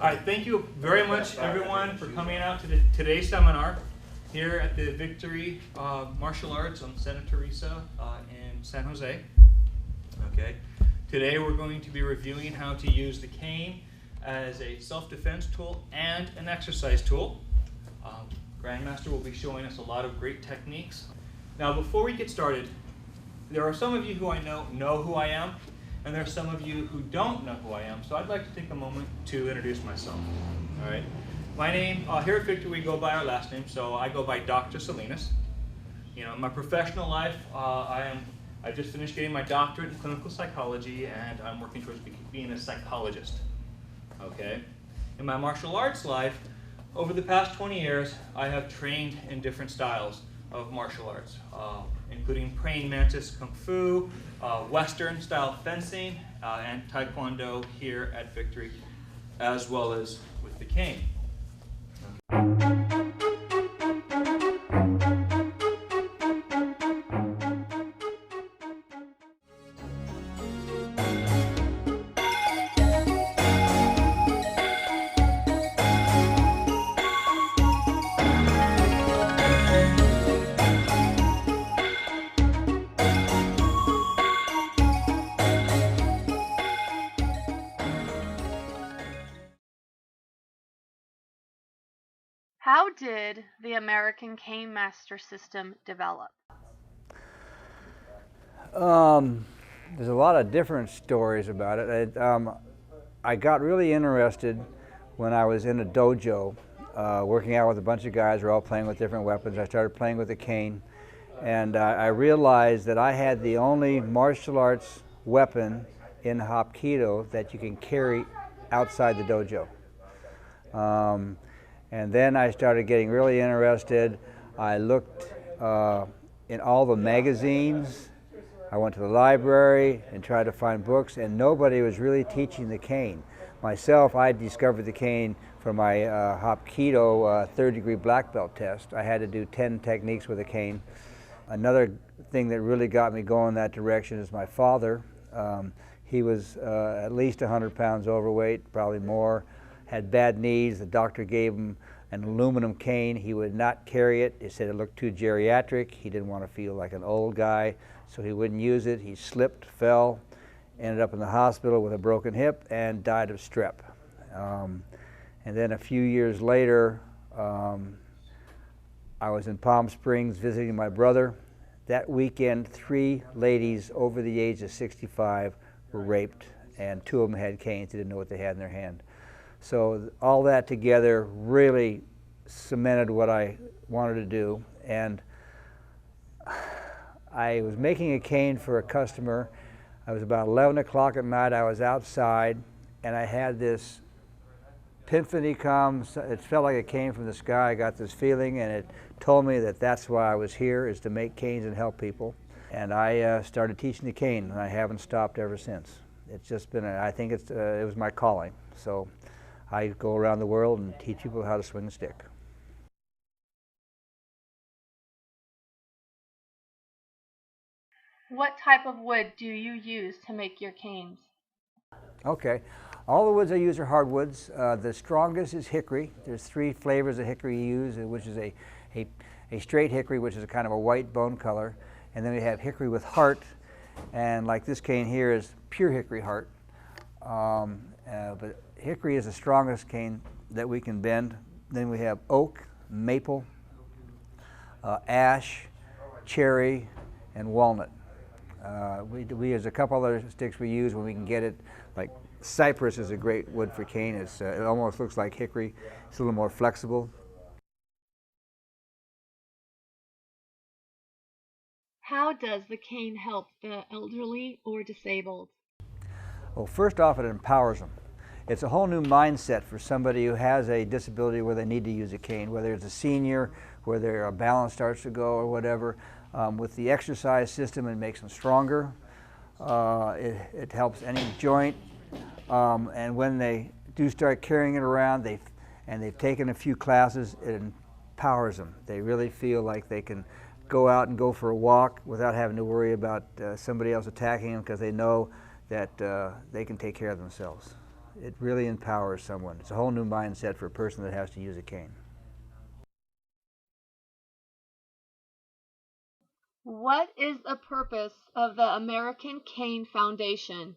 All right, thank you very much, everyone, for coming out to today's seminar here at the Victory Martial Arts on Santa Teresa in San Jose. Okay, today we're going to be reviewing how to use the cane as a self-defense tool and an exercise tool. Grandmaster will be showing us a lot of great techniques. Now, before we get started, there are some of you who I know who I am, and there are some of you who don't know who I am, so I'd like to take a moment to introduce myself. All right. My name, here at Victory, we go by our last name, so I go by Dr. Salinas. You know, in my professional life, I just finished getting my doctorate in clinical psychology, and I'm working towards being a psychologist. Okay. In my martial arts life, over the past 20 years, I have trained in different styles of martial arts, including praying mantis kung fu, Western style fencing, and Taekwondo here at Victory, as well as with the cane. How did the American Cane Master system develop? There's a lot of different stories about it. I got really interested when I was in a dojo, working out with a bunch of guys. We're all playing with different weapons. I started playing with a cane, and I realized that I had the only martial arts weapon in Hapkido that you can carry outside the dojo. And then I started getting really interested. I looked in all the magazines. I went to the library and tried to find books, and nobody was really teaching the cane. Myself, I discovered the cane for my Hapkido third-degree black belt test. I had to do 10 techniques with a cane. Another thing that really got me going in that direction is my father. He was at least 100 pounds overweight, probably more. Had bad knees. The doctor gave him an aluminum cane. He would not carry it. He said it looked too geriatric. He didn't want to feel like an old guy, so he wouldn't use it. He slipped, fell, ended up in the hospital with a broken hip, and died of strep. And then a few years later, I was in Palm Springs visiting my brother. That weekend, 3 ladies over the age of 65 were raped, and 2 of them had canes. They didn't know what they had in their hand. So all that together really cemented what I wanted to do. And I was making a cane for a customer. I was about 11 o'clock at night. I was outside, and I had this epiphany come. It felt like it came from the sky. I got this feeling, and it told me that that's why I was here, is to make canes and help people. And I started teaching the cane, and I haven't stopped ever since. It's just been, I think it was my calling. So I go around the world and teach people how to swing a stick. What type of wood do you use to make your canes? Okay, all the woods I use are hardwoods. The strongest is hickory. There's 3 flavors of hickory you use, which is a straight hickory, which is a kind of a white bone color. And then we have hickory with heart, and like this cane here is pure hickory heart. But hickory is the strongest cane that we can bend. Then we have oak, maple, ash, cherry, and walnut. There's a couple other sticks we use when we can get it. Like cypress is a great wood for cane. It almost looks like hickory. It's a little more flexible. How does the cane help the elderly or disabled? Well, first off, it empowers them. It's a whole new mindset for somebody who has a disability where they need to use a cane, whether it's a senior, where their balance starts to go or whatever. With the exercise system, it makes them stronger. It helps any joint. And when they do start carrying it around, they've taken a few classes, it empowers them. They really feel like they can go out and go for a walk without having to worry about somebody else attacking them, because they know that they can take care of themselves. it really empowers someone. It's a whole new mindset for a person that has to use a cane. What is the purpose of the American Cane Foundation?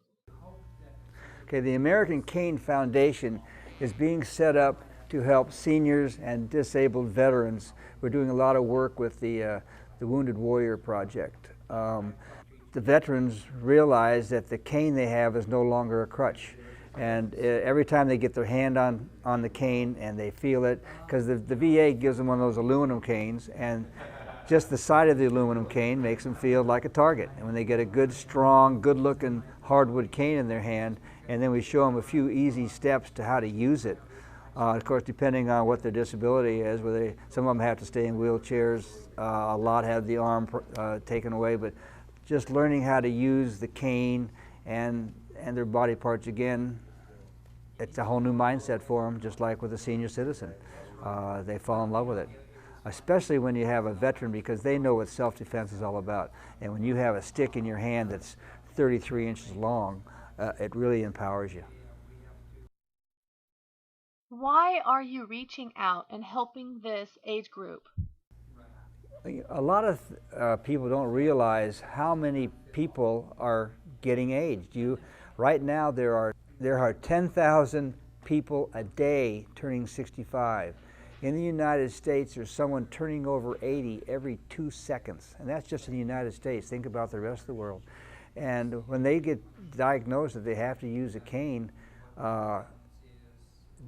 Okay, the American Cane Foundation is being set up to help seniors and disabled veterans. We're doing a lot of work with the Wounded Warrior Project. The veterans realize that the cane they have is no longer a crutch. And every time they get their hand on the cane and they feel it, because the VA gives them one of those aluminum canes, and just the side of the aluminum cane makes them feel like a target. And when they get a good, strong, good-looking hardwood cane in their hand, and then we show them a few easy steps to how to use it. Of course, depending on what their disability is, some of them have to stay in wheelchairs, a lot have the arm taken away, but just learning how to use the cane and their body parts again, it's a whole new mindset for them, just like with a senior citizen. They fall in love with it, especially when you have a veteran, because they know what self-defense is all about. And when you have a stick in your hand that's 33 inches long, it really empowers you. Why are you reaching out and helping this age group? A lot of people don't realize how many people are getting aged. Right now there are 10,000 people a day turning 65. In the United States, there's someone turning over 80 every 2 seconds, and that's just in the United States. Think about the rest of the world. And when they get diagnosed that they have to use a cane,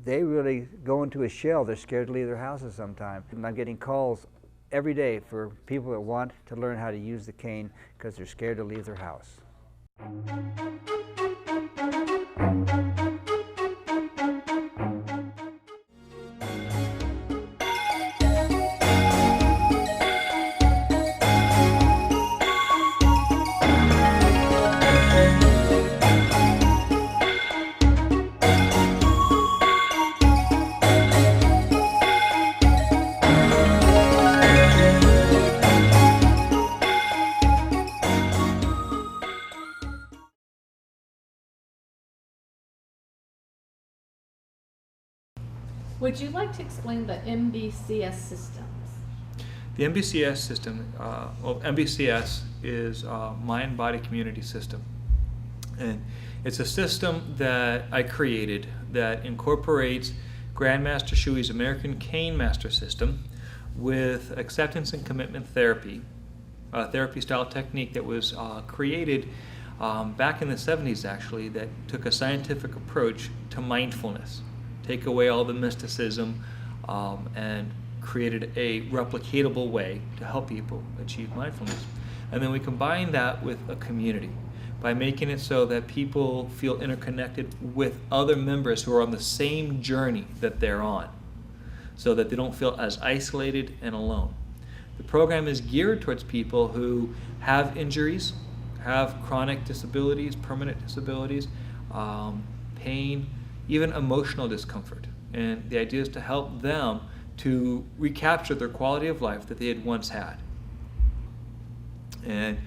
they really go into a shell. They're scared to leave their houses sometimes. And I'm getting calls every day for people that want to learn how to use the cane because they're scared to leave their house. Would you like to explain the MBCS systems? The MBCS system, MBCS is Mind-Body Community System. And it's a system that I created that incorporates Grandmaster Shuey's American Cane Master System with acceptance and commitment therapy, a therapy style technique that was created back in the 70s actually, that took a scientific approach to mindfulness. Take away all the mysticism and created a replicatable way to help people achieve mindfulness. And then we combine that with a community by making it so that people feel interconnected with other members who are on the same journey that they're on, so that they don't feel as isolated and alone. The program is geared towards people who have injuries, have chronic disabilities, permanent disabilities, pain, even emotional discomfort. And the idea is to help them to recapture their quality of life that they had once had. And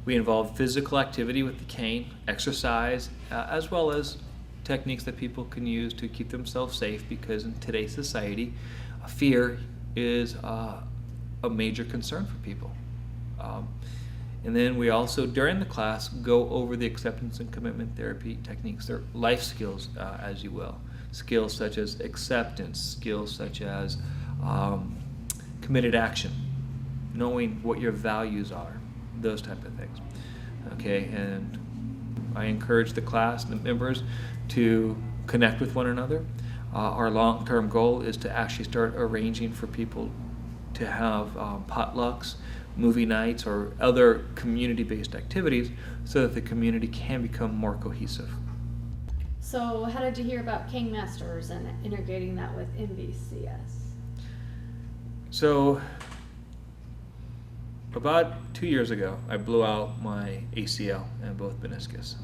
we involve physical activity with the cane, exercise, as well as techniques that people can use to keep themselves safe, because in today's society, fear is a major concern for people. And then we also, during the class, go over the acceptance and commitment therapy techniques. They're life skills, as you will. Skills such as acceptance, skills such as committed action, knowing what your values are, those type of things. Okay, and I encourage the class, the members, to connect with one another. Our long-term goal is to actually start arranging for people to have potlucks, movie nights, or other community-based activities so that the community can become more cohesive. So how did you hear about Cane Masters and integrating that with MBCS? So about 2 years ago, I blew out my ACL and both meniscus.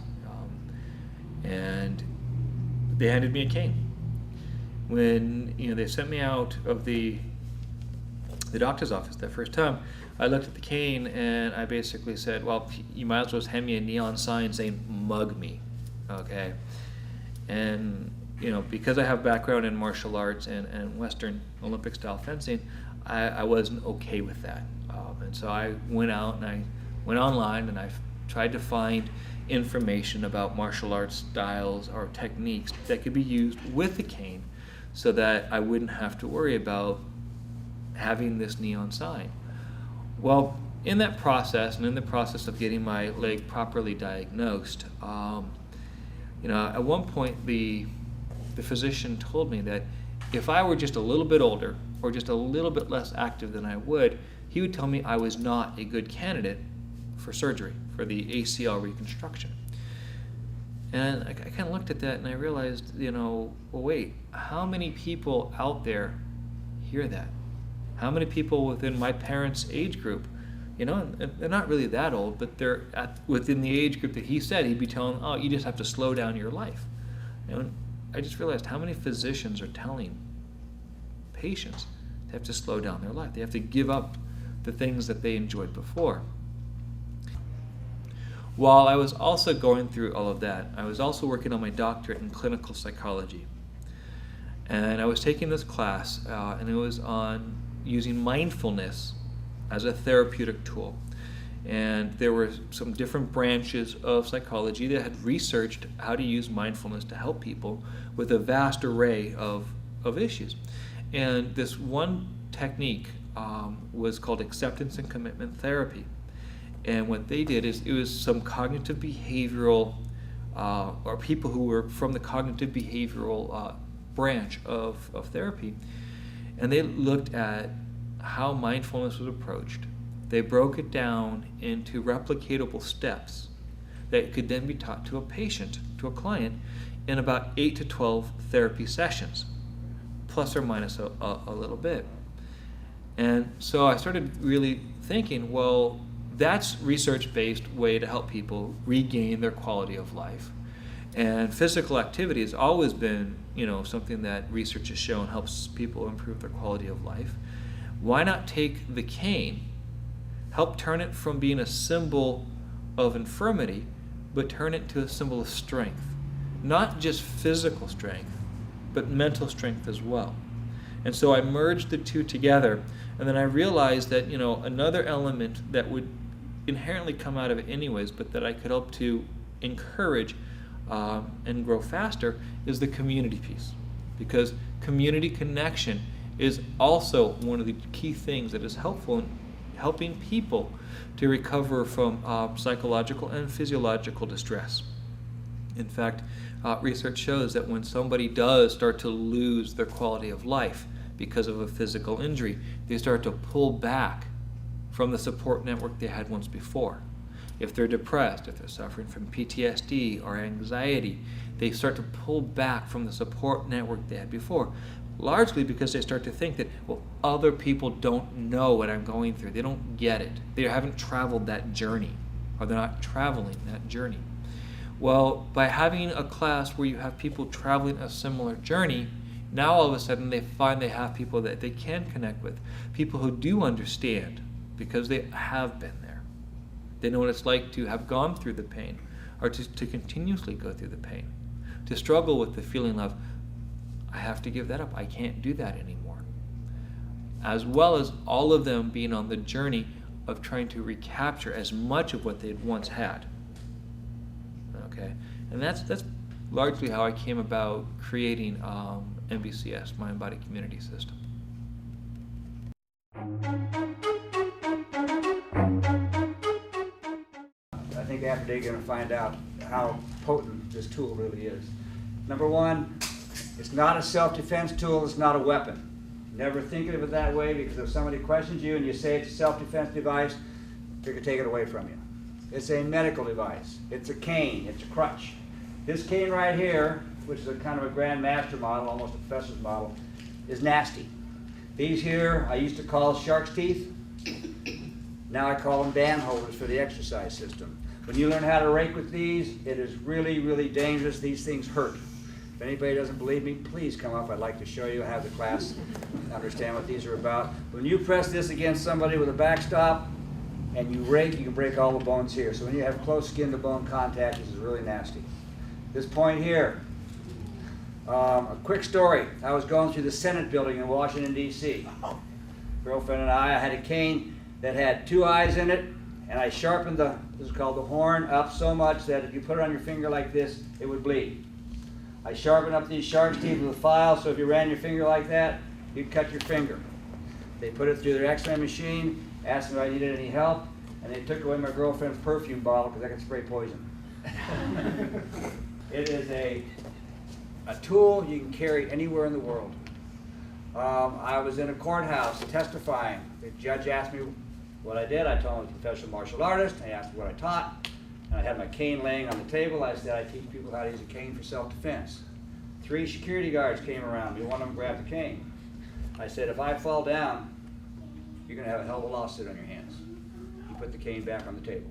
And they handed me a cane. When they sent me out of the doctor's office that first time, I looked at the cane and I basically said, well, you might as well just hand me a neon sign saying, "Mug me," okay? And because I have background in martial arts and Western Olympic style fencing, I wasn't okay with that. And so I went out and I went online and I tried to find information about martial arts styles or techniques that could be used with the cane so that I wouldn't have to worry about having this neon sign. Well, in that process and in the process of getting my leg properly diagnosed, at one point the physician told me that if I were just a little bit older or just a little bit less active than I would, he would tell me I was not a good candidate for surgery, for the ACL reconstruction. And I kind of looked at that and I realized, well, wait, how many people out there hear that? How many people within my parents' age group, and they're not really that old, but they're within the age group that he said, he'd be telling, oh, you just have to slow down your life. And I just realized how many physicians are telling patients they have to slow down their life. They have to give up the things that they enjoyed before. While I was also going through all of that, I was also working on my doctorate in clinical psychology. And I was taking this class, and it was on using mindfulness as a therapeutic tool. And there were some different branches of psychology that had researched how to use mindfulness to help people with a vast array of issues. And this one technique was called acceptance and commitment therapy. And what they did is it was some cognitive behavioral, or people who were from the cognitive behavioral branch of therapy. And they looked at how mindfulness was approached. They broke it down into replicatable steps that could then be taught to a patient, to a client, in about 8 to 12 therapy sessions, plus or minus a little bit. And so I started really thinking, well, that's research-based way to help people regain their quality of life. And physical activity has always been, something that research has shown helps people improve their quality of life. Why not take the cane, help turn it from being a symbol of infirmity, but turn it to a symbol of strength? Not just physical strength, but mental strength as well. And so I merged the two together, and then I realized that, another element that would inherently come out of it anyways, but that I could help to encourage and grow faster, is the community piece. Because community connection is also one of the key things that is helpful in helping people to recover from psychological and physiological distress. In fact, research shows that when somebody does start to lose their quality of life because of a physical injury, they start to pull back from the support network they had once before. If they're depressed, if they're suffering from PTSD or anxiety, they start to pull back from the support network they had before, largely because they start to think that, well, other people don't know what I'm going through. They don't get it. They haven't traveled that journey, or they're not traveling that journey. Well, by having a class where you have people traveling a similar journey, now all of a sudden they find they have people that they can connect with, people who do understand because they have been there. They know what it's like to have gone through the pain, or to continuously go through the pain, to struggle with the feeling of, I have to give that up, I can't do that anymore. As well as all of them being on the journey of trying to recapture as much of what they'd once had. Okay, and that's largely how I came about creating MBCS, Mind Body Community System. I think after today you're going to find out how potent this tool really is. Number one, it's not a self-defense tool, it's not a weapon. Never think of it that way, because if somebody questions you and you say it's a self-defense device, they're going to take it away from you. It's a medical device. It's a cane. It's a crutch. This cane right here, which is a kind of a Grand Master model, almost a professor's model, is nasty. These here I used to call shark's teeth. Now I call them band holders for the exercise system. When you learn how to rake with these, it is really, really dangerous. These things hurt. If anybody doesn't believe me, please come up. I'd like to show you, have the class understand what these are about. When you press this against somebody with a backstop and you rake, you can break all the bones here. So when you have close skin to bone contact, this is really nasty. This point here, A quick story. I was going through the Senate building in Washington, D.C. Girlfriend and I had a cane that had 2 eyes in it, and I sharpened this is called the horn, up so much that if you put it on your finger like this, it would bleed. I sharpened up these shark's teeth with a file, so if you ran your finger like that, you'd cut your finger. They put it through their x-ray machine, asked me if I needed any help, and they took away my girlfriend's perfume bottle because I could spray poison. It is a tool you can carry anywhere in the world. I was in a courthouse testifying. The judge asked me what I did. I told him I was a professional martial artist. I asked what I taught. And I had my cane laying on the table. I said I teach people how to use a cane for self-defense. 3 security guards came around me. One of them grabbed the cane. I said, if I fall down, you're going to have a hell of a lawsuit on your hands. He put the cane back on the table.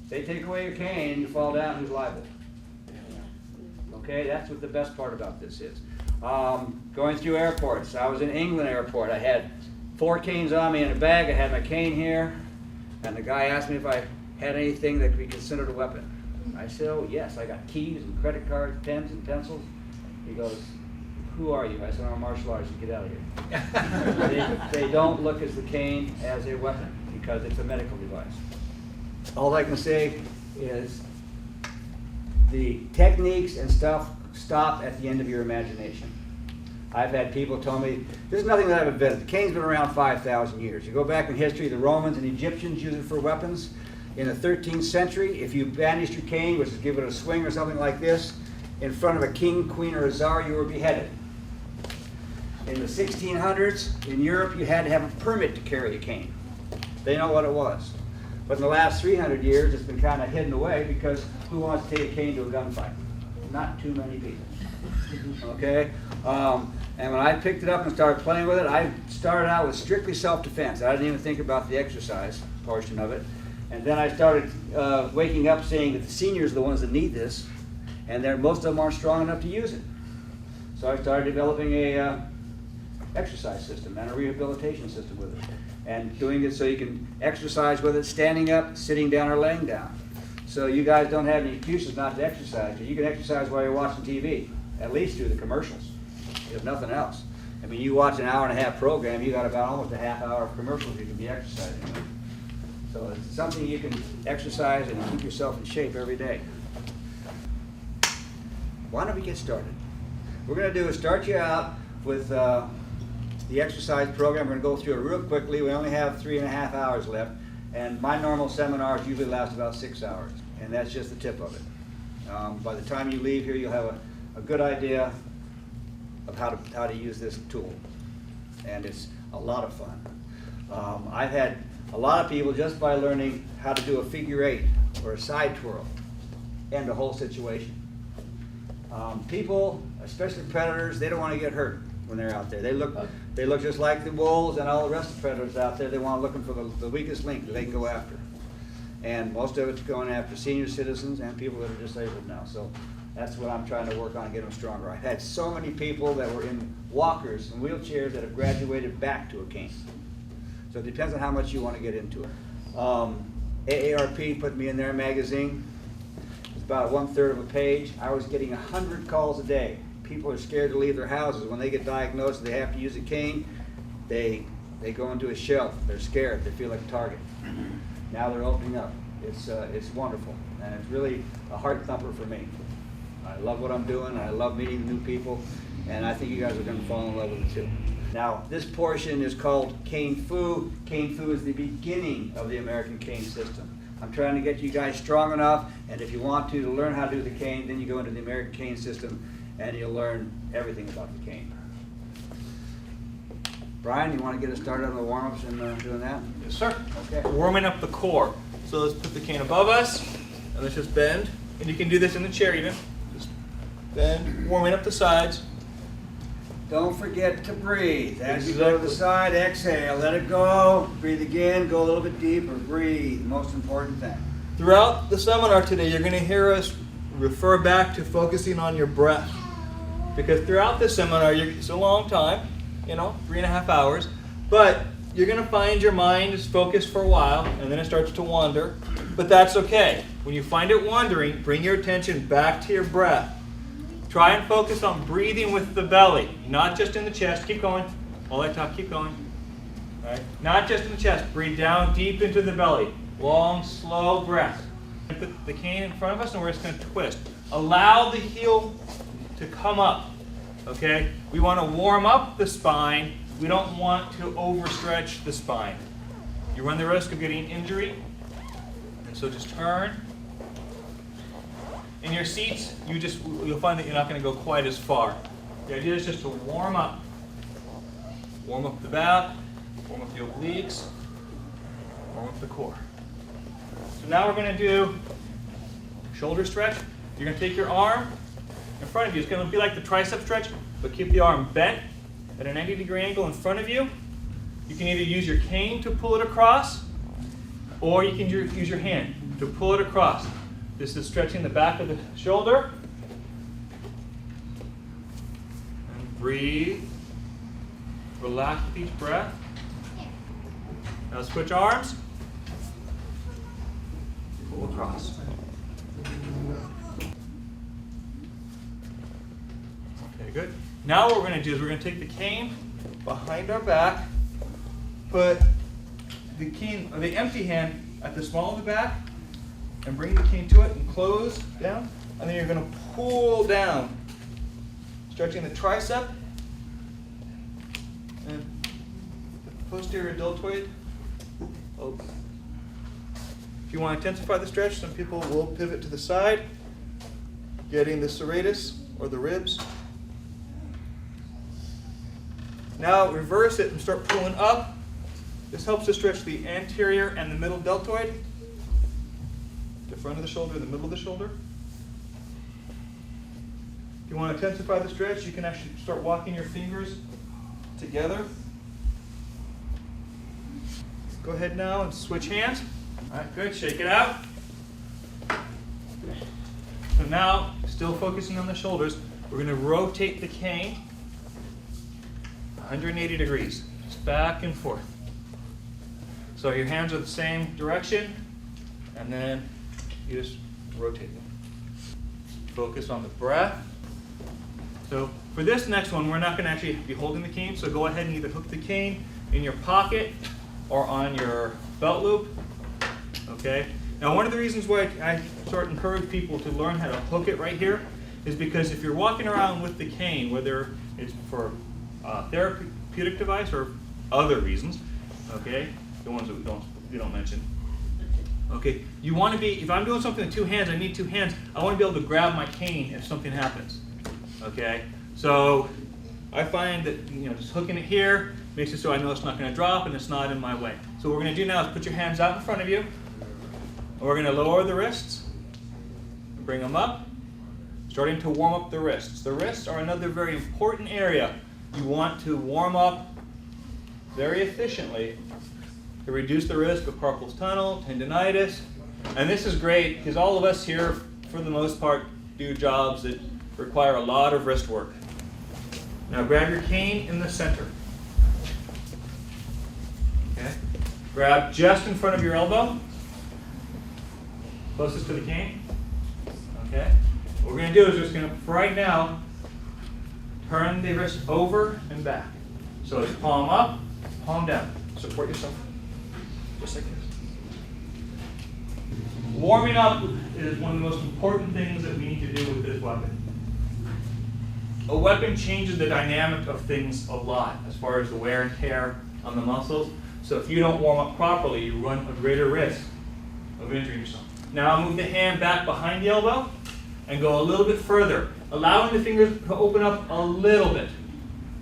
They take away your cane and you fall down, who's liable? Okay, that's what the best part about this is. Going through airports. I was in England airport. I had 4 canes on me in a bag. I had my cane here, and the guy asked me if I had anything that could be considered a weapon. I said, oh yes, I got keys and credit cards, pens and pencils. He goes, who are you? I said, I'm a martial artist. Get out of here. They don't look at the cane as a weapon because it's a medical device. All I can say is the techniques and stuff stop at the end of your imagination. I've had people tell me, there's nothing that I've invented. The cane's been around 5,000 years. You go back in history, the Romans and Egyptians used it for weapons. In the 13th century, if you bandaged your cane, which is give it a swing or something like this, in front of a king, queen, or a czar, you were beheaded. In the 1600s, in Europe, you had to have a permit to carry a cane. They know what it was. But in the last 300 years, it's been kind of hidden away because who wants to take a cane to a gunfight? Not too many people. Okay? And when I picked it up and started playing with it, I started out with strictly self-defense. I didn't even think about the exercise portion of it. And then I started waking up saying that the seniors are the ones that need this, and most of them aren't strong enough to use it. So I started developing a exercise system and a rehabilitation system with it, and doing it so you can exercise with it standing up, sitting down, or laying down. So you guys don't have any excuses not to exercise. You can exercise while you're watching TV, at least through the commercials, if nothing else. I mean, you watch an hour-and-a-half program, you got about almost a half hour of commercials you can be exercising with. So it's something you can exercise and keep yourself in shape every day. Why don't we get started? What we're going to do is start you out with the exercise program. We're going to go through it real quickly. We only have 3.5 hours left, and my normal seminars usually last about 6 hours, and that's just the tip of it. By the time you leave here, you'll have a good idea of how to use this tool, and it's a lot of fun. I've had a lot of people, just by learning how to do a figure 8 or a side twirl, end the whole situation. People, especially predators, they don't want to get hurt when they're out there. They look just like the wolves and all the rest of the predators out there. They want looking for the weakest link that they can go after. And most of it's going after senior citizens and people that are disabled now. So that's what I'm trying to work on, get them stronger. I've had so many people that were in walkers and wheelchairs that have graduated back to a cane. So it depends on how much you want to get into it. AARP put me in their magazine. It's about 1/3 of a page. I was getting 100 calls a day. People are scared to leave their houses. When they get diagnosed and they have to use a cane, they go into a shelf. They're scared. They feel like a target. Now they're opening up. It's wonderful, and it's really a heart thumper for me. I love what I'm doing. I love meeting new people, and I think you guys are going to fall in love with it too. Now, this portion is called Cane Fu. Cane Fu is the beginning of the American cane system. I'm trying to get you guys strong enough, and if you want to learn how to do the cane, then you go into the American cane system, and you'll learn everything about the cane. Brian, you want to get us started on the warm-ups and doing that? Yes, sir. Okay. Warming up the core. So let's put the cane above us, and let's just bend. And you can do this in the chair even. Just bend, warming up the sides. Don't forget to breathe. As you go to the side, exhale, let it go. Breathe again, go a little bit deeper. Breathe, most important thing. Throughout the seminar today, you're going to hear us refer back to focusing on your breath. Because throughout this seminar, it's a long time, 3.5 hours, but you're going to find your mind is focused for a while, and then it starts to wander, but that's okay. When you find it wandering, bring your attention back to your breath. Try and focus on breathing with the belly, not just in the chest. Keep going. While I talk, keep going. All right. Not just in the chest. Breathe down deep into the belly. Long, slow breath. Put the cane in front of us, and we're just going to twist. Allow the heel to come up. Okay? We want to warm up the spine. We don't want to overstretch the spine. You run the risk of getting injury. And so just turn. In your seats, you'll find that you're not going to go quite as far. The idea is just to warm up. Warm up the back, warm up the obliques, warm up the core. So now we're going to do shoulder stretch. You're going to take your arm in front of you. It's going to be like the tricep stretch, but keep the arm bent at a 90-degree angle in front of you. You can either use your cane to pull it across, or you can use your hand to pull it across. This is stretching the back of the shoulder. And breathe. Relax with each breath. Now switch arms. Pull across. Okay, good. Now what we're going to do is we're going to take the cane behind our back, put the cane, or the empty hand at the small of the back, and bring the cane to it and close down. And then you're going to pull down, stretching the tricep and the posterior deltoid. Open. If you want to intensify the stretch, some people will pivot to the side, getting the serratus or the ribs. Now reverse it and start pulling up. This helps to stretch the anterior and the middle deltoid. The front of the shoulder, the middle of the shoulder. If you want to intensify the stretch, you can actually start walking your fingers together. Go ahead now and switch hands. All right, good. Shake it out. So now, still focusing on the shoulders, we're going to rotate the cane 180 degrees, just back and forth. So your hands are the same direction, and then you just rotate them. Focus on the breath. So for this next one, we're not going to actually be holding the cane, so go ahead and either hook the cane in your pocket or on your belt loop. Okay? Now one of the reasons why I sort of encourage people to learn how to hook it right here is because if you're walking around with the cane, whether it's for therapeutic device or other reasons, okay, the ones that we don't mention, okay, you want to be, if I'm doing something with two hands, I need two hands, I want to be able to grab my cane if something happens, okay? So I find that, just hooking it here makes it so I know it's not going to drop and it's not in my way. So what we're going to do now is put your hands out in front of you, and we're going to lower the wrists, bring them up, starting to warm up the wrists. The wrists are another very important area you want to warm up very efficiently to reduce the risk of carpal tunnel, tendinitis. And this is great because all of us here, for the most part, do jobs that require a lot of wrist work. Now grab your cane in the center. Okay? Grab just in front of your elbow, closest to the cane. Okay? What we're going to do is just going to, for right now, turn the wrist over and back. So it's palm up, palm down. Support yourself. Just like this. Warming up is one of the most important things that we need to do with this weapon. A weapon changes the dynamic of things a lot as far as the wear and tear on the muscles. So if you don't warm up properly, you run a greater risk of injuring yourself. Now move the hand back behind the elbow and go a little bit further, allowing the fingers to open up a little bit.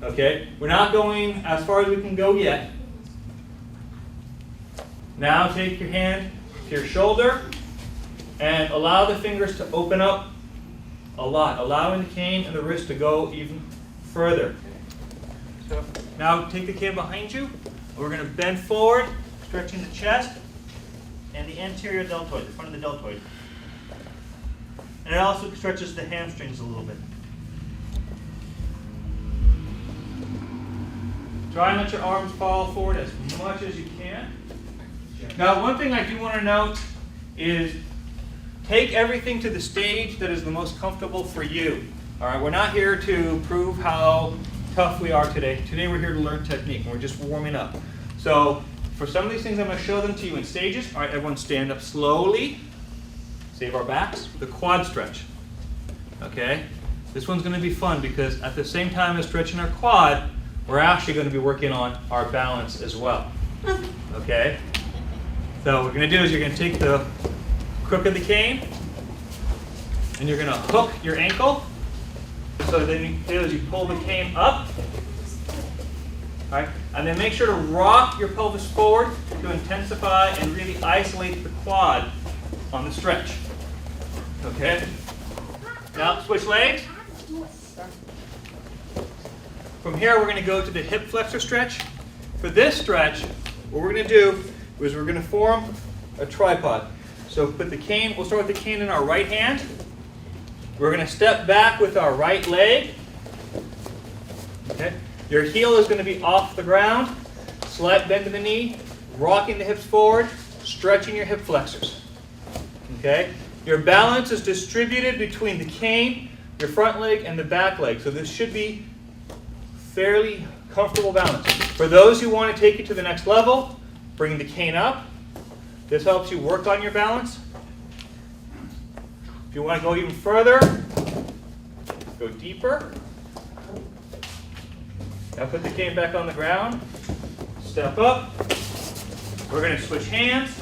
Okay? We're not going as far as we can go yet. Now take your hand to your shoulder and allow the fingers to open up a lot, allowing the cane and the wrist to go even further. So now take the cane behind you. We're going to bend forward, stretching the chest and the anterior deltoid, the front of the deltoid. And it also stretches the hamstrings a little bit. Try and let your arms fall forward as much as you can. Now, one thing I do want to note is take everything to the stage that is the most comfortable for you. All right, we're not here to prove how tough we are today. Today we're here to learn technique, and we're just warming up. So for some of these things, I'm going to show them to you in stages. All right, everyone stand up slowly. Save our backs. The quad stretch. Okay? This one's going to be fun because at the same time as stretching our quad, we're actually going to be working on our balance as well. Okay? So what we're going to do is you're going to take the crook of the cane and you're going to hook your ankle. So then you do is you pull the cane up. All right? And then make sure to rock your pelvis forward to intensify and really isolate the quad on the stretch. Okay? Now switch legs. From here we're going to go to the hip flexor stretch. For this stretch, what we're going to do is we're going to form a tripod. So put the cane, we'll start with the cane in our right hand. We're going to step back with our right leg. Okay? Your heel is going to be off the ground. Slight bend to the knee, rocking the hips forward, stretching your hip flexors. Okay? Your balance is distributed between the cane, your front leg, and the back leg. So this should be fairly comfortable balance. For those who want to take it to the next level, bring the cane up. This helps you work on your balance. If you want to go even further, go deeper. Now put the cane back on the ground. Step up. We're going to switch hands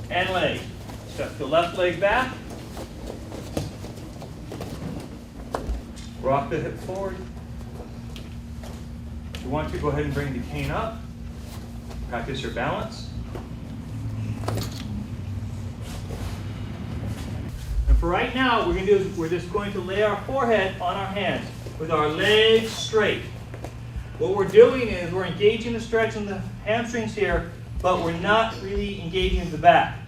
and leg. Step the left leg back. Rock the hip forward. If you want to, go ahead and bring the cane up. Practice your balance. And for right now, what we're going to do is we're just going to lay our forehead on our hands with our legs straight. What we're doing is we're engaging the stretch in the hamstrings here, but we're not really engaging the back.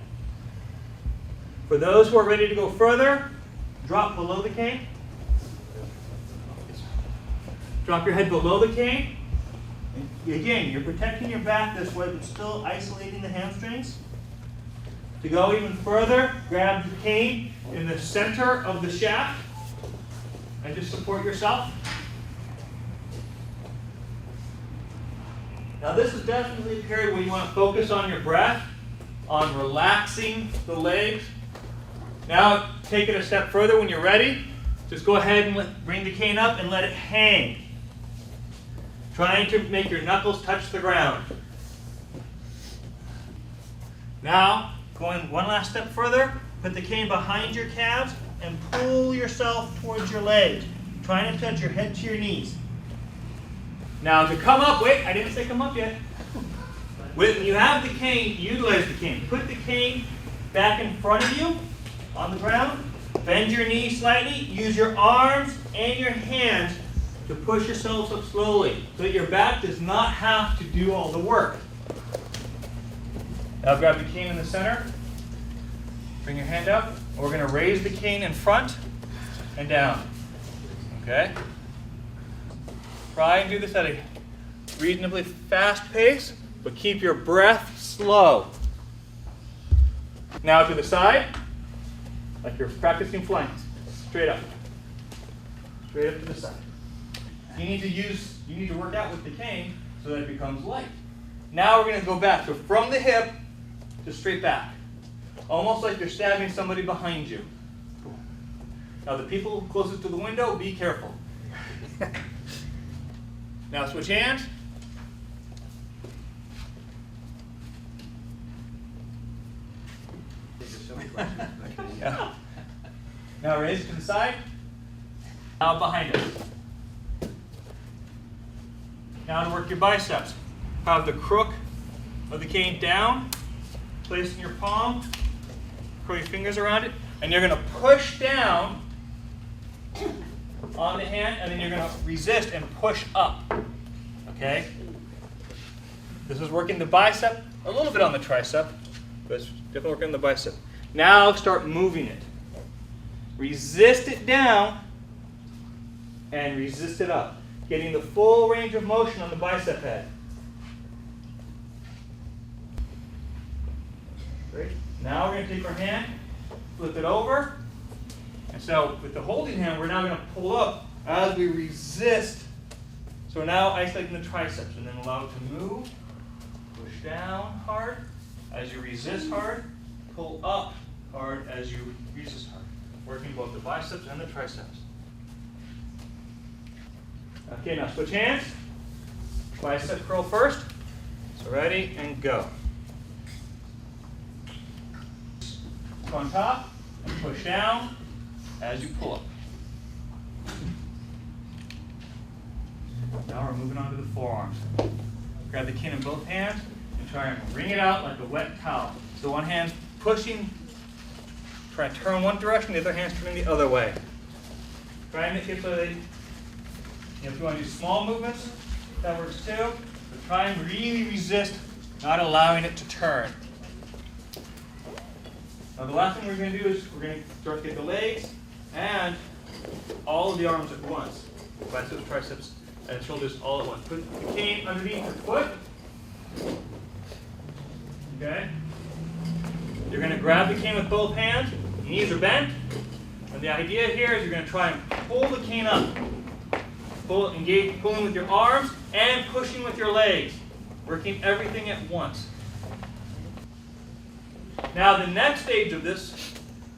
For those who are ready to go further, drop below the cane. Drop your head below the cane. And again, you're protecting your back this way, but still isolating the hamstrings. To go even further, grab the cane in the center of the shaft and just support yourself. Now this is definitely a period where you want to focus on your breath, on relaxing the legs. Now take it a step further when you're ready. Just go ahead and bring the cane up and let it hang. Trying to make your knuckles touch the ground. Now, going one last step further, put the cane behind your calves and pull yourself towards your legs. Trying to touch your head to your knees. Now to come up, wait, I didn't say come up yet. When you have the cane, utilize the cane. Put the cane back in front of you on the ground. Bend your knees slightly. Use your arms and your hands to push yourselves up slowly so that your back does not have to do all the work. Now grab the cane in the center. Bring your hand up. We're going to raise the cane in front and down. Okay? Try and do this at a reasonably fast pace, but keep your breath slow. Now to the side, like you're practicing flying. Straight up. Straight up to the side. You need to work out with the cane so that it becomes light. Now we're going to go back. So from the hip to straight back. Almost like you're stabbing somebody behind you. Now the people closest to the window, be careful. Now switch hands. Yeah. Now raise it to the side. Now behind us. Now to work your biceps. Have the crook of the cane down, place in your palm, curl your fingers around it, and you're going to push down on the hand, and then you're going to resist and push up. Okay? This is working the bicep, a little bit on the tricep, but it's definitely working the bicep. Now start moving it. Resist it down and resist it up. Getting the full range of motion on the bicep head. Great. Now we're going to take our hand, flip it over, And so with the holding hand, we're now going to pull up as we resist. So we're now isolating the triceps, and then allow it to move. Push down hard as you resist hard. Pull up hard as you resist hard. Working both the biceps and the triceps. Okay, now switch hands. Bicep curl first. So ready and go. On top and push down as you pull up. Now we're moving on to the forearms. Grab the cane in both hands and try and wring it out like a wet towel. So one hand pushing, try and turn one direction, the other hand's turning the other way. Try and make it so that, if you want to do small movements, that works too. But try and really resist not allowing it to turn. Now the last thing we're going to do is we're going to start to get the legs and all of the arms at once. Biceps, triceps, and shoulders all at once. Put the cane underneath your foot. Okay? You're going to grab the cane with both hands. Your knees are bent. And the idea here is you're going to try and pull the cane up. Engage, pulling with your arms and pushing with your legs. Working everything at once. Now the next stage of this,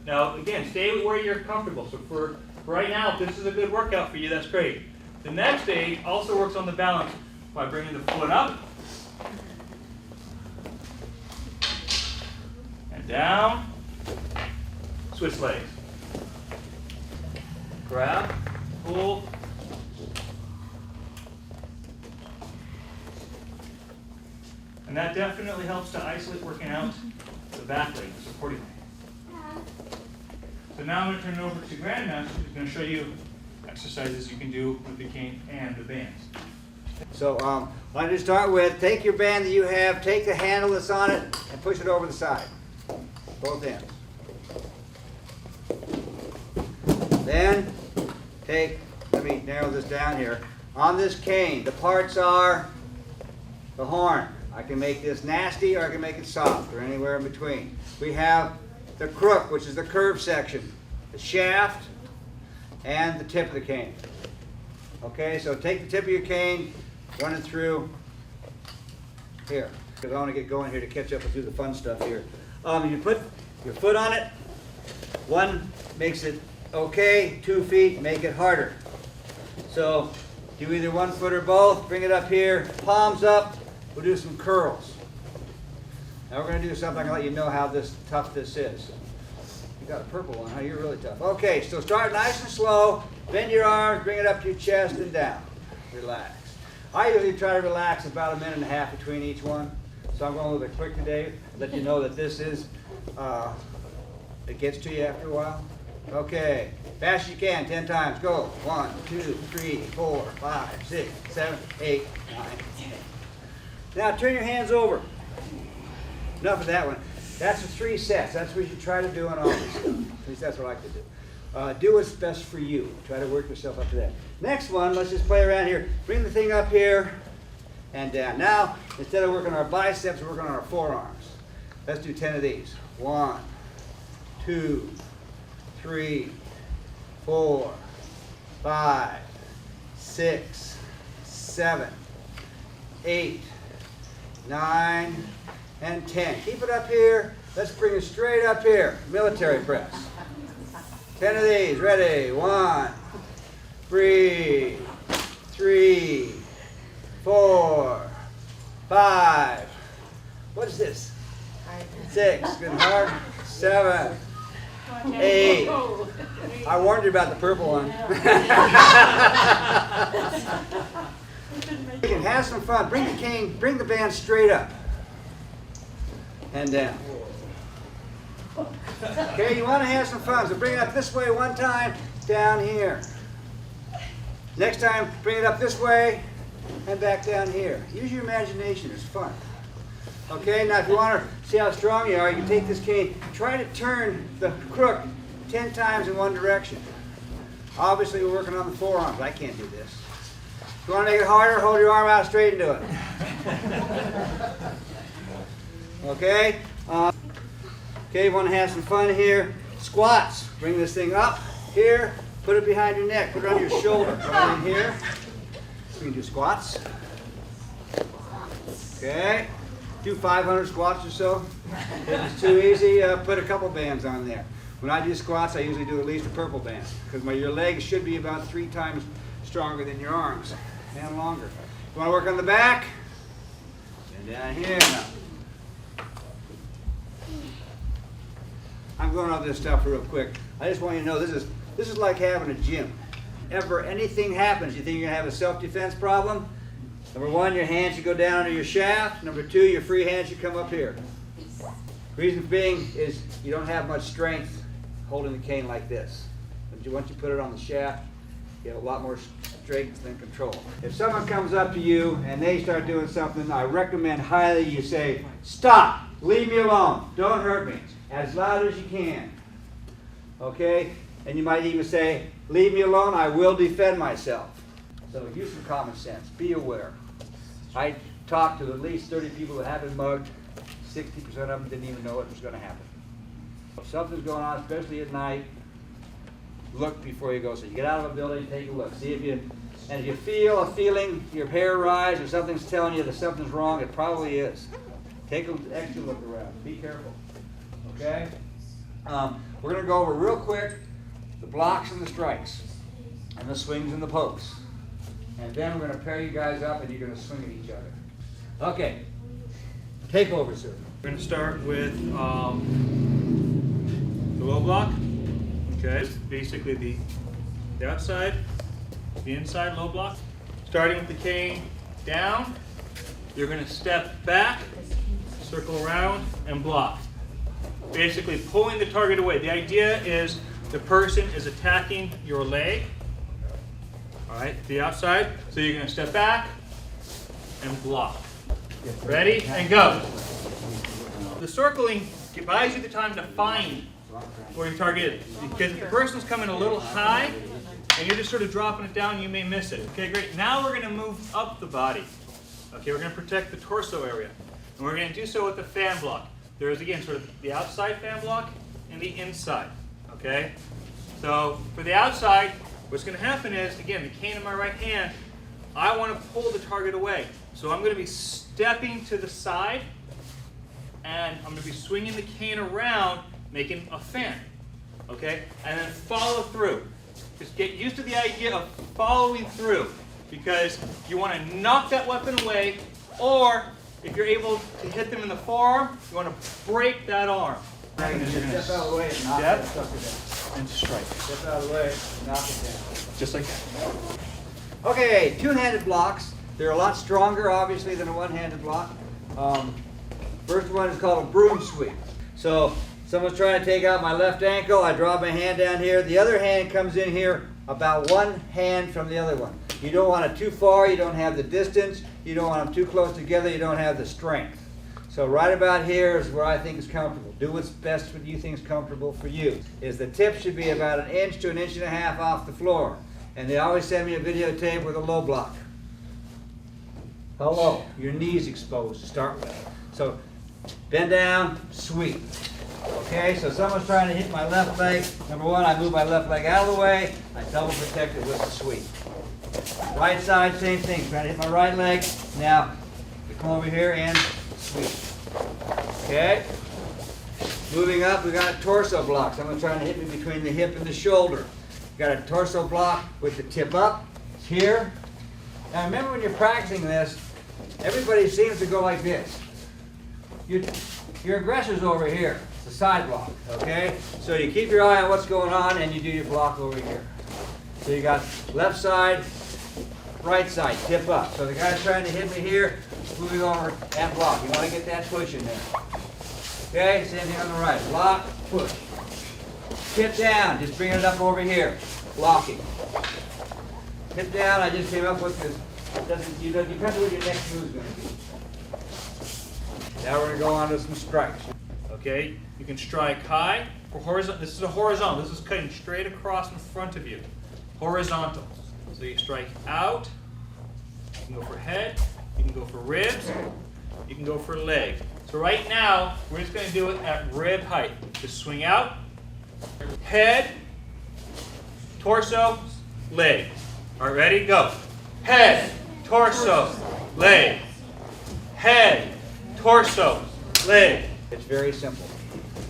now again, stay where you're comfortable. So for right now, if this is a good workout for you, that's great. The next stage also works on the balance by bringing the foot up and down. Switch legs. Grab, pull. And that definitely helps to isolate working out the back leg, the supporting leg. So now I'm going to turn it over to Grandmaster, who's going to show you exercises you can do with the cane and the bands. So why don't you start with, take your band that you have, take the handle that's on it, and push it over the side. Both ends. Then let me narrow this down here. On this cane, the parts are the horn. I can make this nasty or I can make it soft or anywhere in between. We have the crook, which is the curved section, the shaft, and the tip of the cane. Okay, so take the tip of your cane, run it through here, because I want to get going here to catch up and do the fun stuff here. You put your foot on it. One makes it okay, 2 feet make it harder. So do either one foot or both, bring it up here, palms up. We'll do some curls. Now we're going to do something. I'm going to let you know how tough this is. You got a purple one, huh? You're really tough. Okay, so start nice and slow. Bend your arms, bring it up to your chest and down. Relax. I usually try to relax about 1.5 minutes between each one. So I'm going a little bit quick today. Let you know that this is, it gets to you after a while. Okay, fast as you can, 10 times. Go. 1, 2, 3, 4, 5, 6, 7, 8, 9, 10. Now turn your hands over. Enough of that one. That's the 3 sets. That's what you try to do on all this stuff. At least that's what I like to do. Do what's best for you. Try to work yourself up to that. Next one, let's just play around here. Bring the thing up here and down. Now, instead of working our biceps, we're working on our forearms. Let's do 10 of these. 1, 2, 3, 4, 5, 6, 7, 8, 9, and 10. Keep it up here. Let's bring it straight up here. Military press. 10 of these. Ready? 1, 3, 4, 5. What is this? 6. Good and hard. 7, 8. I warned you about the purple one. You can have some fun. Bring the cane, bring the band straight up and down. Okay, you want to have some fun, so bring it up this way one time, down here. Next time, bring it up this way and back down here. Use your imagination, it's fun. Okay, now if you want to see how strong you are, you can take this cane, try to turn the crook 10 times in one direction. Obviously, we're working on the forearms. I can't do this. If you want to make it harder, hold your arm out straight and do it. Okay? Okay, you want to have some fun here. Squats. Bring this thing up here, put it behind your neck, put it on your shoulder, right in here. We can do squats. Okay, do 500 squats or so. If it's too easy, put a couple bands on there. When I do squats, I usually do at least a purple band because your legs should be about 3 times stronger than your arms and longer. You want to work on the back? And down here now. I'm going over this stuff real quick. I just want you to know this is like having a gym. Ever anything happens, you think you're gonna have a self-defense problem? Number 1, your hands should go down under your shaft. Number 2, your free hand should come up here. Reason being is you don't have much strength holding the cane like this. Once you put it on the shaft, you have a lot more strength than control. If someone comes up to you and they start doing something, I recommend highly you say, stop, leave me alone, don't hurt me, as loud as you can. Okay? And you might even say, leave me alone, I will defend myself. So use some common sense, be aware. I talked to at least 30 people that have been mugged. 60% of them didn't even know it was going to happen. If something's going on, especially at night, look before you go. So you get out of a building, take a look. See if you feel a feeling, your hair rise, or something's telling you that something's wrong, it probably is. Take an extra look around. Be careful. Okay? We're going to go over real quick the blocks and the strikes, and the swings and the pokes. And then we're going to pair you guys up and you're going to swing at each other. Okay. Take over, sir. We're going to start with the low block. Okay, it's basically the outside, the inside low block. Starting with the cane down, you're going to step back, circle around, and block. Basically pulling the target away. The idea is the person is attacking your leg, all right, the outside. So you're going to step back and block. Ready? And go. The circling buys you the time to find where your target is. Because if the person's coming a little high and you're just sort of dropping it down, you may miss it. Okay, great. Now we're going to move up the body. Okay, we're going to protect the torso area. And we're going to do so with the fan block. There is, again, sort of the outside fan block and the inside. Okay? So for the outside, what's going to happen is, again, the cane in my right hand, I want to pull the target away. So I'm going to be stepping to the side, and I'm going to be swinging the cane around, making a fan. Okay? And then follow through. Just get used to the idea of following through, because you want to knock that weapon away, or if you're able to hit them in the forearm, you want to break that arm. Step out of the way and knock that sucker down. And strike. Step out of the way and knock it down. Just like that. Okay, two-handed blocks. They're a lot stronger, obviously, than a one-handed block. First one is called a broom sweep. So someone's trying to take out my left ankle. I draw my hand down here. The other hand comes in here about one hand from the other one. You don't want it too far. You don't have the distance. You don't want them too close together. You don't have the strength. So right about here is where I think is comfortable. Do what's best what you think is comfortable for you. Is the tip should be about 1 inch to 1.5 inches off the floor. And they always send me a videotape with a low block. How low? Your knees exposed to start with. So bend down, sweep. Okay, so someone's trying to hit my left leg. Number one, I move my left leg out of the way. I double protect it with the sweep. Right side, same thing. Trying to hit my right leg. Now, we come over here and sweep. Okay? Moving up, we got a torso block. Someone's trying to hit me between the hip and the shoulder. Got a torso block with the tip up. It's here. Now remember when you're practicing this, everybody seems to go like this. Your aggressor's over here. It's the side block, okay? So you keep your eye on what's going on and you do your block over here. So you got left side, right side, tip up. So the guy's trying to hit me here, moving over and block. You want to get that push in there. Okay, same thing on the right. Block, push. Tip down, just bring it up over here. Blocking. Tip down, I just came up with this. Depends on what your next move is going to be. Now we're going to go on to some strikes. Okay, you can strike high or horizontal. This is a horizontal. This is cutting straight across in front of you. Horizontal. So you strike out. You can go for head. You can go for ribs. You can go for leg. So right now, we're just going to do it at rib height. Just swing out. Head. torso, leg. All right, ready? Go. Head, torso, leg. Head, torso, leg. It's very simple.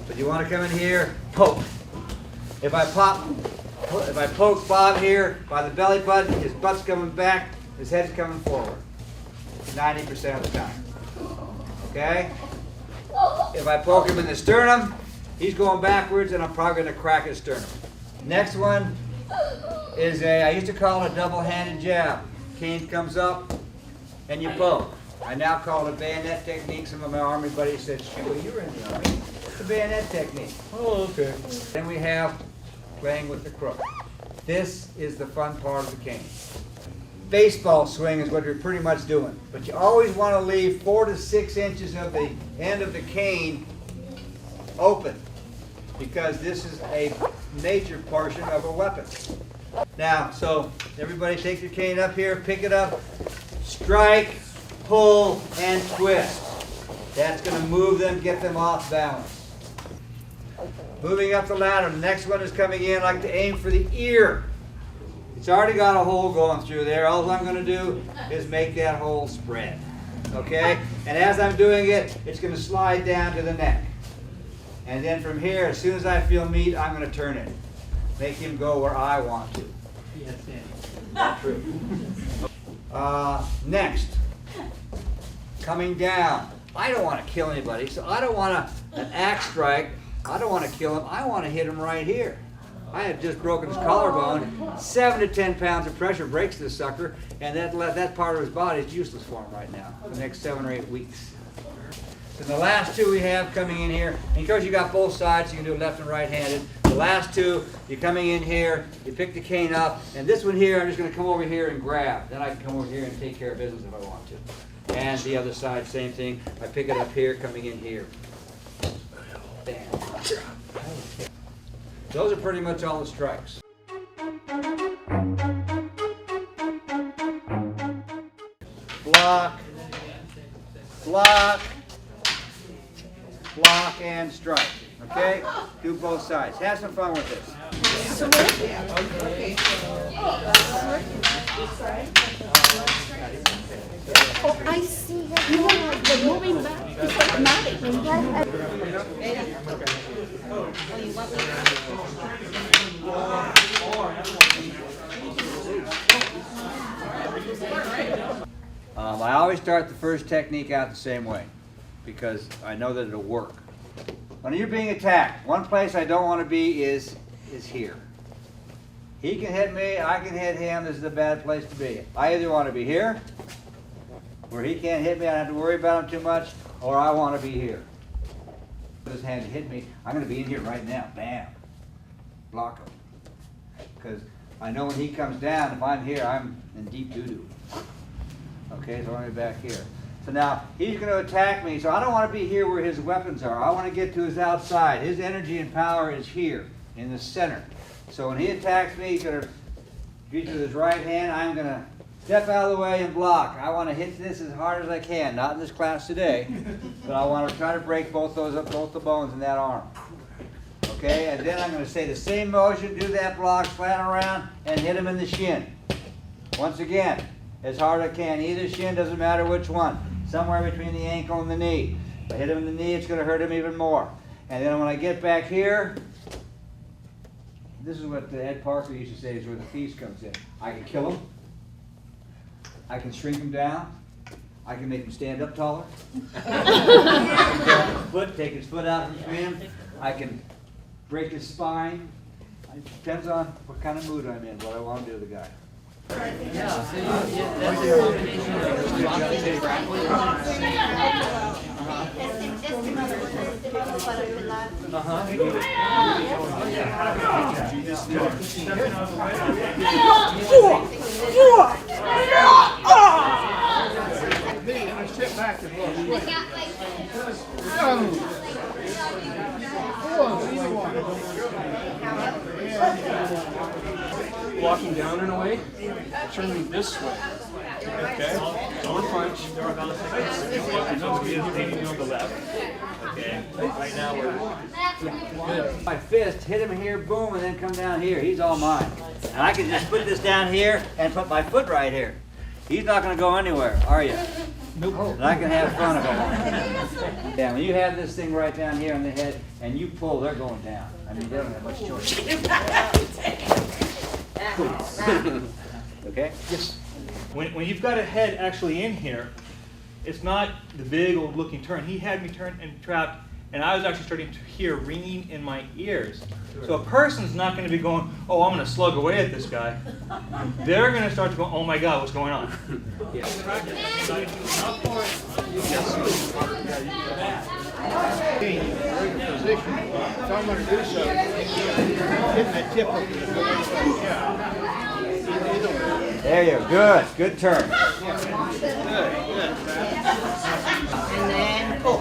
But you want to come in here, poke. If I poke Bob here by the belly button, his butt's coming back, his head's coming forward. 90% of the time. Okay? If I poke him in the sternum, he's going backwards and I'm probably going to crack his sternum. Next one is I used to call it a double-handed jab. Cane comes up and you poke. I now call it a bayonet technique. Some of my Army buddies said, Shuey, you were in the Army. It's a bayonet technique. Oh, okay. Then we have playing with the crook. This is the fun part of the cane. Baseball swing is what you're pretty much doing. But you always want to leave 4 to 6 inches of the end of the cane open, because this is a major portion of a weapon. Now, so everybody take your cane up here, pick it up, strike, pull, and twist. That's going to move them, get them off balance. Moving up the ladder, the next one is coming in. I like to aim for the ear. It's already got a hole going through there. All I'm going to do is make that hole spread. Okay? And as I'm doing it, it's going to slide down to the neck. And then from here, as soon as I feel meat, I'm going to turn it. Make him go where I want to. Yes, Danny. Not true. Next, coming down. I don't want to kill anybody, so I don't want an axe strike. I don't want to kill him. I want to hit him right here. I have just broken his collarbone. 7 to 10 pounds of pressure breaks this sucker, and that part of his body is useless for him right now for the next 7 or 8 weeks. And the last two we have coming in here, and of course you got both sides, so you can do it left and right-handed. The last two, you're coming in here, you pick the cane up, and this one here, I'm just going to come over here and grab. Then I can come over here and take care of business if I want to. And the other side, same thing. I pick it up here, coming in here. Bam. Those are pretty much all the strikes. Block, block, block, and strike. Okay? Do both sides. Have some fun with this. Oh, I see. You know, the moving back. It's automatic. I always start the first technique out the same way because I know that it'll work. When you're being attacked, one place I don't want to be is here. He can hit me, I can hit him. This is a bad place to be. I either want to be here, where he can't hit me, I don't have to worry about him too much, or I want to be here. His hand hit me, I'm going to be in here right now. Bam. Block him. Because I know when he comes down, if I'm here, I'm in deep doo-doo. Okay, so I'm going to be back here. So now, he's going to attack me, so I don't want to be here where his weapons are. I want to get to his outside. His energy and power is here, in the center. So when he attacks me, he's going to reach with his right hand. I'm going to step out of the way and block. I want to hit this as hard as I can. Not in this class today, but I want to try to break both the bones in that arm. Okay, and then I'm going to say the same motion, do that block, slant around, and hit him in the shin. Once again, as hard as I can. Either shin, doesn't matter which one. Somewhere between the ankle and the knee. If I hit him in the knee, it's going to hurt him even more. And then when I get back here, this is what Ed Parker used to say is where the feast comes in. I can kill him. I can shrink him down. I can make him stand up taller. Take his foot out from him. I can break his spine. It depends on what kind of mood I'm in, what I want to do to the guy. I sit back and look. Walking down in a way, turning this way. Okay. Don't punch. Okay. Right now we're. My fist, hit him here, boom, and then come down here. He's all mine. And I can just put this down here and put my foot right here. He's not going to go anywhere, are you? Nope. And I can have fun of it. Yeah, when you have this thing right down here on the head and you pull, they're going down. I mean, they don't have much choice. Okay? Yes. When you've got a head actually in here, it's not the big old looking turn. He had me turn and trapped, and I was actually starting to hear ringing in my ears. So a person's not going to be going, oh, I'm going to slug away at this guy. They're going to start to go, oh my God, what's going on? Yeah. Position. So I'm going to do so. Hitting that tip of There you go. Good. Good turn. And then pull.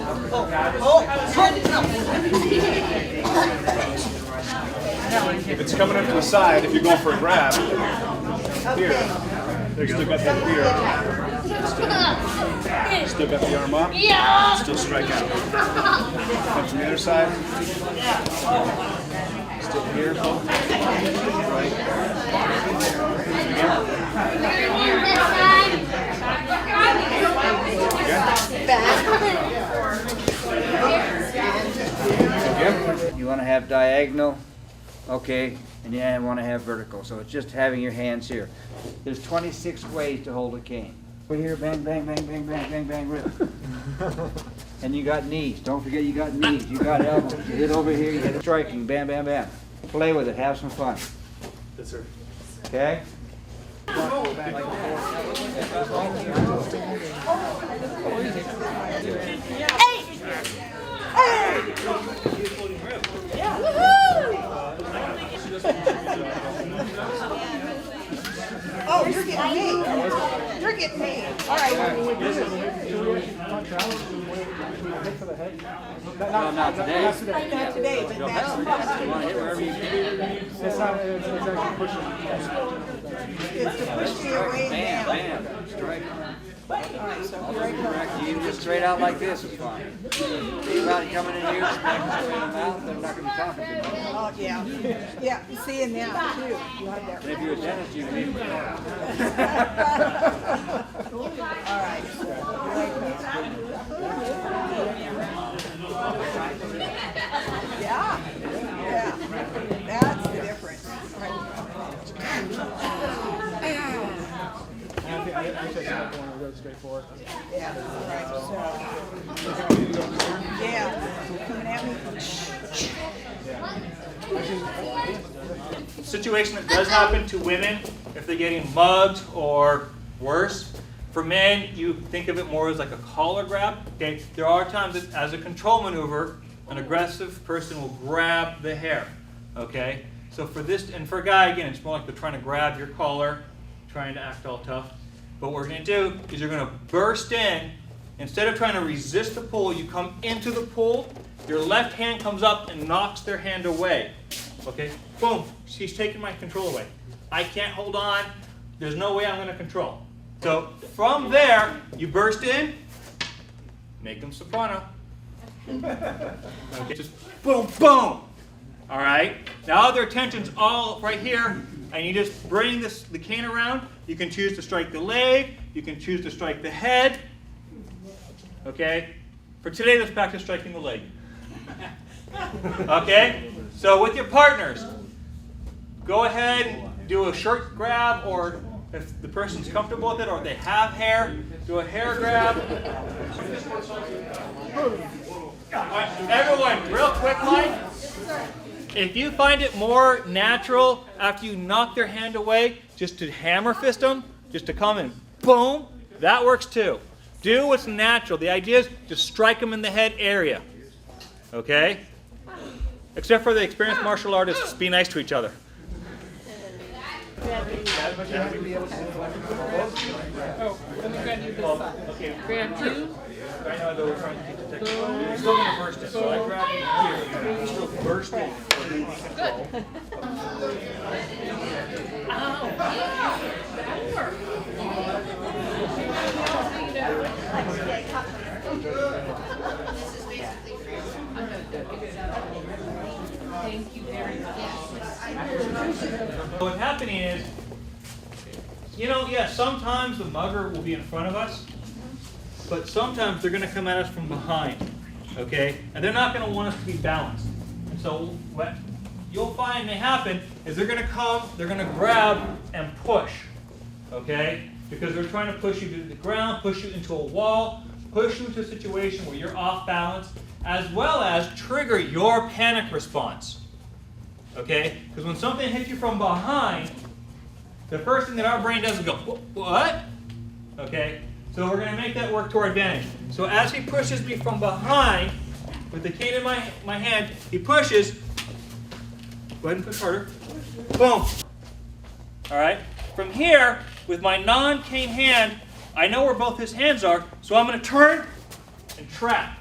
If it's coming up to the side, if you're going for a grab, here, still got that here. Still got the arm up. Still strike out. Come from the other side. Still here. Right. You want to have diagonal, okay, and you want to have vertical. So it's just having your hands here. There's 26 ways to hold a cane. Over here, bang, bang, bang, bang, bang, bang, bang, rip. And you got knees. Don't forget you got knees. You got elbows. You hit over here, you hit striking, bam, bam, bam. Play with it. Have some fun. Yes, sir. Okay? Oh, you're getting me. You're getting me. All right. No, not today. Not today, but that's You want to hit wherever you can. It's actually pushing. it's to push me away Bam, now. bam. Strike. All right, so here I go. You can just straight out like this is fine. Anybody coming in here, smacking straight in the mouth, they're not going to be talking to you. Oh, yeah. Yeah, seeing that too. You have that. And if you're a dentist, you can even All right. Yeah. Yeah. That's the difference. I think I want to go straight forward. Yeah. Right. So, yeah. Coming at me. Situation that does happen to women if they're getting mugged or worse. For men, you think of it more as like a collar grab. Okay, there are times that as a control maneuver, an aggressive person will grab the hair. Okay, so for this, and for a guy, again, it's more like they're trying to grab your collar, trying to act all tough. But what we're going to do is you're going to burst in. Instead of trying to resist the pull, you come into the pull. Your left hand comes up and knocks their hand away. Okay, boom, she's taking my control away. I can't hold on. There's no way I'm going to control. So from there, you burst in, make them soprano. Okay, just boom, boom. All right, now their attention's all right here, and you just bring the cane around. You can choose to strike the leg. You can choose to strike the head. Okay, for today, let's practice striking the leg. Okay, so with your partners, go ahead and do a short grab, or if the person's comfortable with it, or if they have hair, do a hair grab. Everyone, real quick, Mike. If you find it more natural after you knock their hand away, just to hammer fist them, just to come and boom, that works too. Do what's natural. The idea is just strike them in the head area. Okay? Except for the experienced martial artists, be nice to each other. Okay. Grab two. Right now, though, we're trying to teach the technique. You're still going to burst it. So I grab you here. You're still bursting. Control. What's happening is, you know, yeah, sometimes the mugger will be in front of us, but sometimes they're going to come at us from behind, okay? And they're not going to want us to be balanced. And so what you'll find may happen is they're going to come, they're going to grab and push, okay? Because they're trying to push you to the ground, push you into a wall, push you into a situation where you're off balance, as well as trigger your panic response, okay? Because when something hits you from behind, the first thing that our brain does is go, what? Okay? So we're going to make that work to our advantage. So as he pushes me from behind, with the cane in my hand, he pushes. Go ahead and push harder. Boom. All right? From here, with my non-cane hand, I know where both his hands are, so I'm going to turn and trap.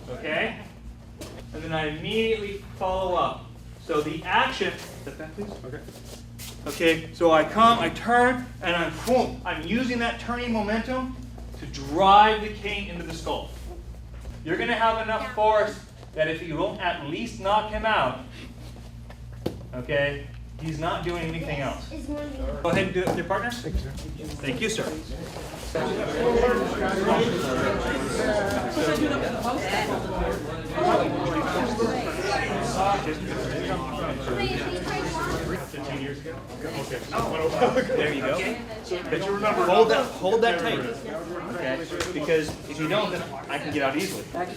Okay? And then I immediately follow up. So the action, step back please. Okay. Okay, so I come, I turn, and I'm using that turning momentum to drive the cane into the skull. You're going to have enough force that if you don't at least knock him out, okay, he's not doing anything else. Go ahead and do it with your partner. Thank you, sir. Years ago. Okay. There you go. But you remember, hold that tight. Okay. Because if you don't, then I can get out easily. I'm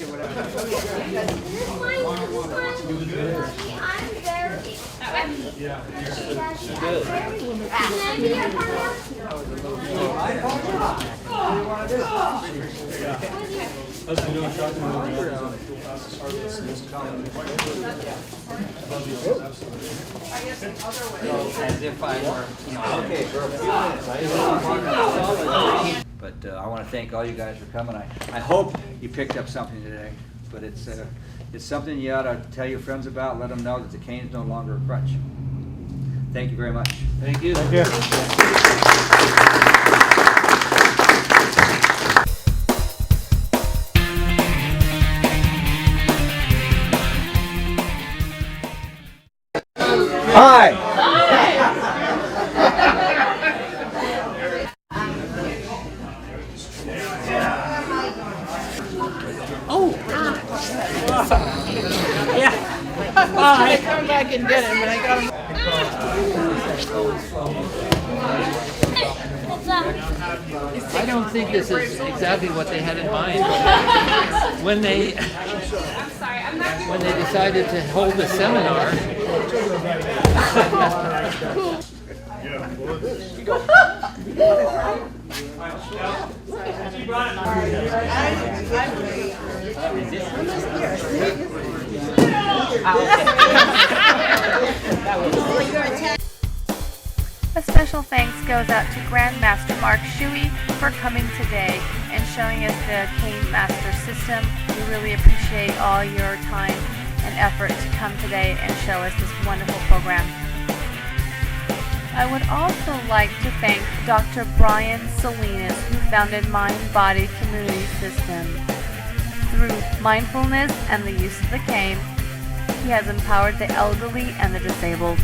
As if I were, you know, okay for a few minutes. But I want to thank all you guys for coming. I hope you picked up something today. But it's something you ought to tell your friends about. Let them know that the cane is no longer a crutch. Thank you very much. Thank you. Thank you. Hi. I come back and get him, and I got him. I don't think this is exactly what they had in mind when they decided to hold the seminar. A special thanks goes out to Grandmaster Mark Shuey for coming today and showing us the Cane Master system. We really appreciate all your time and effort to come today and show us this wonderful program. I would also like to thank Dr. Brian Salinas, who founded Mind Body Community System. Through mindfulness and the use of the cane, he has empowered the elderly and the disabled.